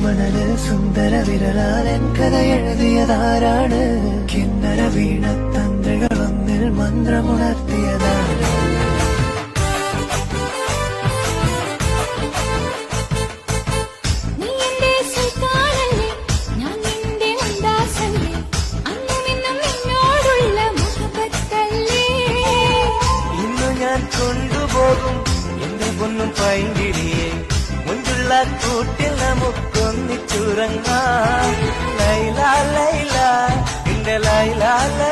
മണല് സുന്ദര വിരലാലൻ കഥ എഴുതിയതാരാണ്? കിന്നര വീണത്തന്ത്രികളൊന്നിൽ മന്ത്രമുണർത്തിയതാണ്. കൊണ്ടുപോകും എന്റെ പൊന്നും പൈങ്കിളിയെ മുഞ്ചുള്ള കൂട്ടിൽ നമുക്കൊന്നിച്ചുറങ്ങാം. ലൈല ലൈല എന്റെ ലൈല.